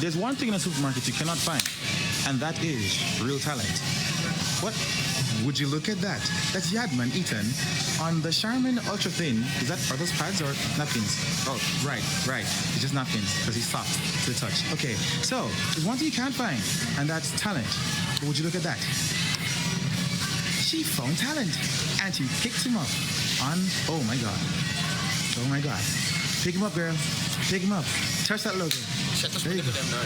There's one thing in a supermarket you cannot find, and that is real talent. What? Would you look at that? That's Yaadman Etan on the Charmin Ultra Thin. Are those pads or napkins? Oh, right. It's just napkins because he's soft to the touch. Okay, so there's one thing you can't find, and that's talent. Would you look at that? She found talent, and she picked him up on, oh my God. Pick him up, girl. Pick him up. Touch that logo. Shut the speaker them down.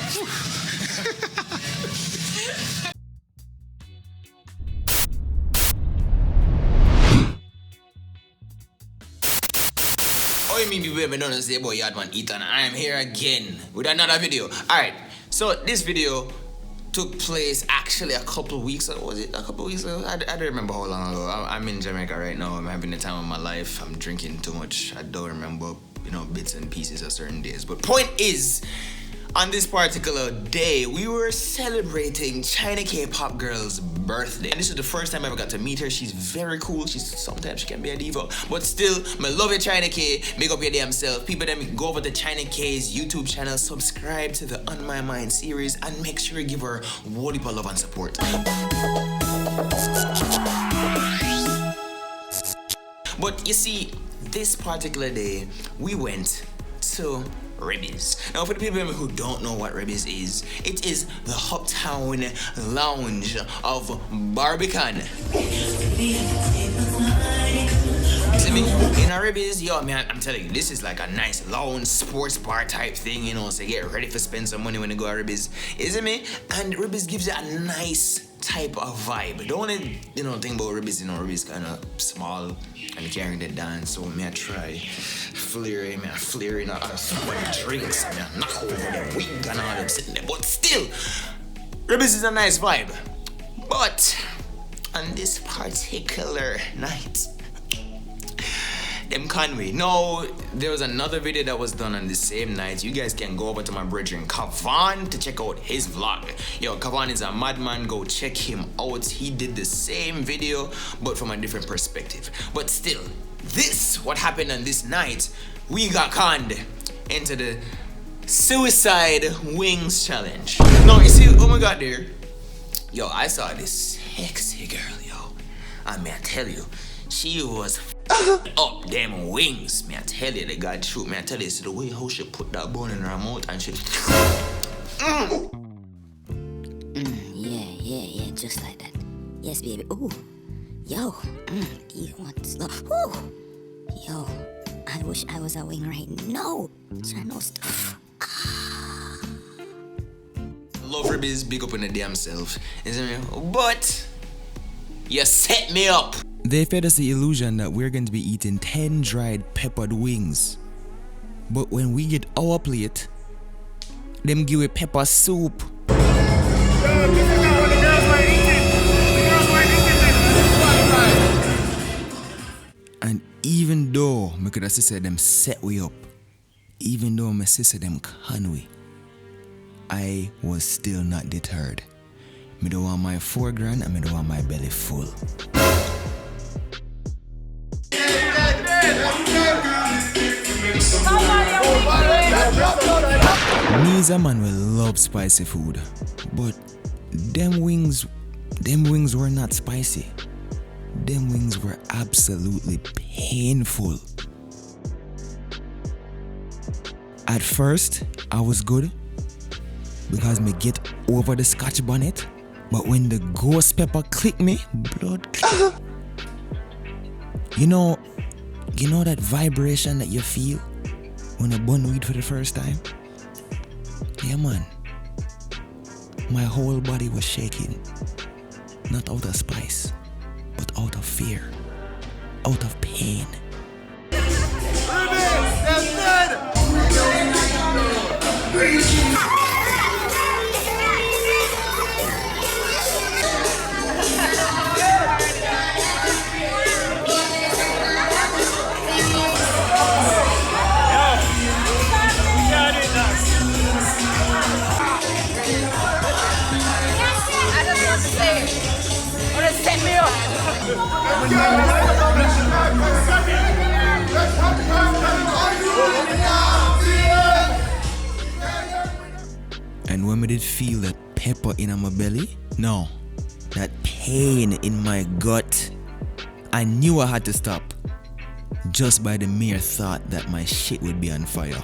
Oi, me people, me don't say about Yaadman Etan. I am here again with another video. Alright, so this video took place actually a couple weeks ago. Was it a couple weeks ago? I don't remember how long ago. I'm in Jamaica right now. I'm having the time of my life. I'm drinking too much. I don't remember, bits and pieces of certain days. But point is, on this particular day, we were celebrating ChineyK Pop Girl's birthday. And this is the first time I ever got to meet her. She's very cool. Sometimes she can be a diva. But still, I love you, ChineyK. Make up your damn self. People then go over to ChineyK's YouTube channel, subscribe to the On My Mind series, and make sure you give her a whole heap of love and support. But you see, this particular day, we went to Ribbiz. Now, for the people who don't know what Ribbiz is, it is the uptown lounge of Barbican. See me? In a Ribbiz, yo, man, I'm telling you, this is like a nice lounge sports bar type thing, so get ready to spend some money when you go to Ribbiz. Isn't me? And Ribbiz gives you a nice type of vibe. The only thing about Ribbiz, Ribbiz kind of small and carrying the dance, so me I try flaring out some of the drinks, I knock over the wig and all them sitting there. But still, Ribbiz is a nice vibe. But on this particular night, them Conway. No, there was another video that was done on the same night. You guys can go over to my brethren Kavohn to check out his vlog. Yo, Kavohn is a madman. Go check him out. He did the same video, but from a different perspective. But still, what happened on this night, we got conned into the Suicide Wings Challenge. Now, you see, oh my God, there. Yo, I saw this sexy girl, yo. I tell you, she was up them wings. I tell you, the God shoot. I tell you, it's the way how she put that bone in her mouth and she yeah, just like that. Yes, baby. Ooh, yo, you want slow? Ooh, yo, I wish I was a wing right now. Try no stuff. Love Ribbiz, big up on the damn self, isn't it? But you set me up. They fed us the illusion that we're going to be eating 10 dried peppered wings. But when we get our plate, them give a pepper soup. And even though my sister them set we up, even though my sister them can we, I was still not deterred. Me don't want my $4,000 and me don't want my belly full. Me's a man will love spicy food, but them wings were not spicy. Them wings were absolutely painful. At first, I was good because me get over the scotch bonnet, but when the ghost pepper clicked me, blood click. You know that vibration that you feel when you bun weed for the first time? Yeah, man. My whole body was shaking. Not out of spice, but out of fear. Out of pain. And when I did feel that pepper in my belly, no, that pain in my gut, I knew I had to stop. Just by the mere thought that my shit would be on fire.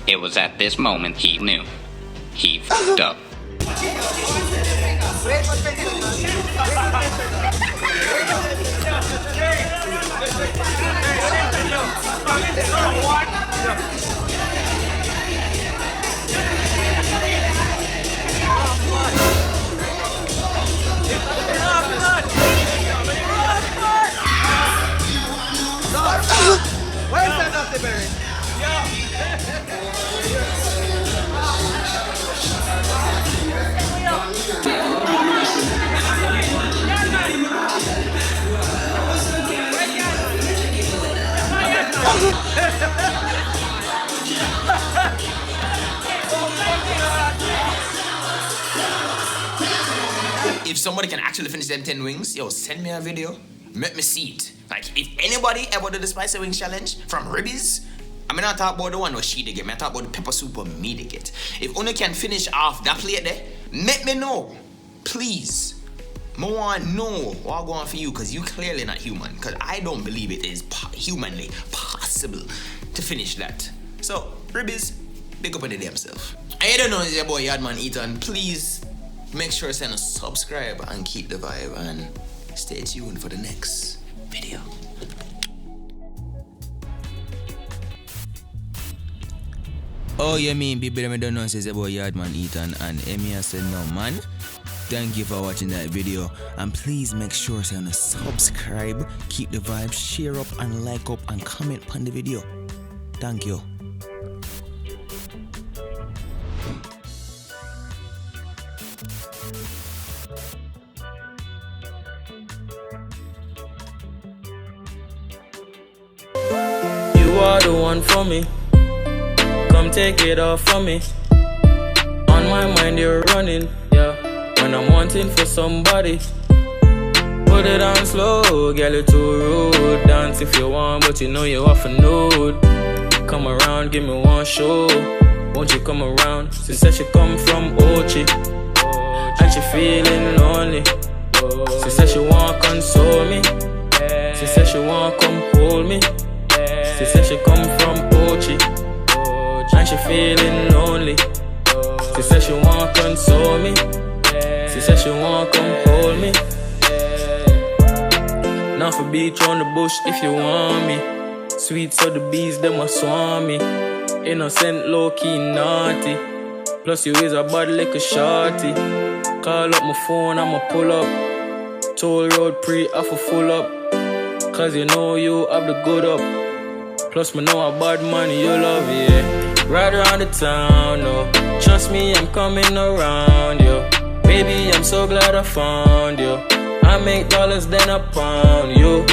It was at this moment he knew. He fucked up. Where's that Dutty berry? If somebody can actually finish them 10 wings, yo, send me a video. Make me see it. Like, if anybody ever do the spicy wings challenge from Ribbiz, I'm not talk about the one where she did get. I talk about the pepper soup or me to get. If only can finish off that plate there, make me know. Please. I want to know what's going on for you, because you clearly not human. Because I don't believe it is humanly possible to finish that. So, Ribbiz, big up on the damn self. I don't know, it's your boy Yaadman Etan. Please make sure to subscribe and keep the vibe, and stay tuned for the next video. Oh, you mean people that don't know says about Yaadman Etan, and Emmy said no man. Thank you for watching that video, and please make sure to subscribe, keep the vibe, share up and like up and comment on the video. Thank you. You are the one for me. Come take it off from me. On my mind you're running, yeah. When I'm wanting for somebody, put it on slow, girl, you too rude. Dance if you want, but you know you off a nude. Come around, give me one show. Won't you come around? She said she come from Ochi, and she feeling lonely. She said she want console me. She said she want come hold me. She said she come from Ochi, and she feeling lonely. She said she want console me. She said she want come hold me. Now for beach on the bush if you want me. Sweet so the bees them a swarm me. Innocent, low-key, naughty. Plus you is a bad like a shorty. Call up my phone, I'ma pull up. Toll road pre, I for full up. Cause you know you have the good up. Plus me know a bad money you love, yeah. Right around the town, no. Trust me, I'm coming around, yo. Baby, I'm so glad I found you. I make dollars then a pound, yo.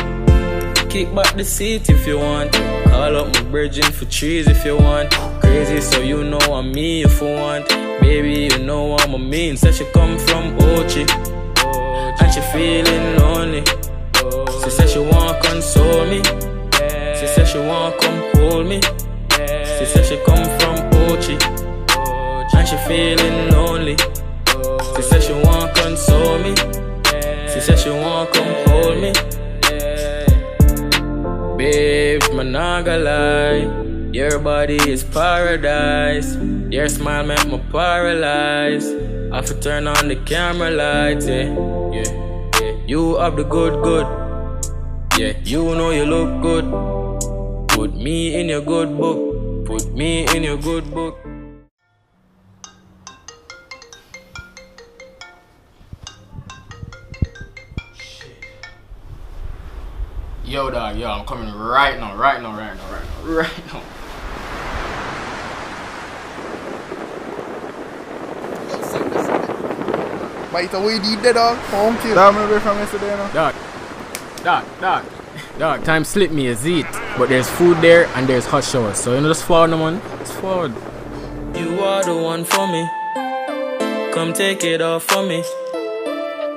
Kick back the seat if you want. Call up my bridging for trees if you want. Crazy so you know I'm me if you want. Baby, you know I'm a mean. Said she come from Ochi, and she feeling lonely. She said she want console me. She said she want come hold me. She said she come from Ochi, and she feeling lonely. She said she want console me. She said she want come hold me. Babe, man, not gonna lie. Your body is paradise. Your smile make me paralyze. I have to turn on the camera lights, yeah. You have the good. Yeah, you know you look good. Put me in your good book. Put me in your good book. Yo, dog, yo, I'm coming right now. But it's a way deep there, dog. Home kill. That I'm away from yesterday, you know. Dog, time slip me a zit. But there's food there and there's hot showers. So you know, just forward, man. Just forward. You are the one for me. Come take it off for me.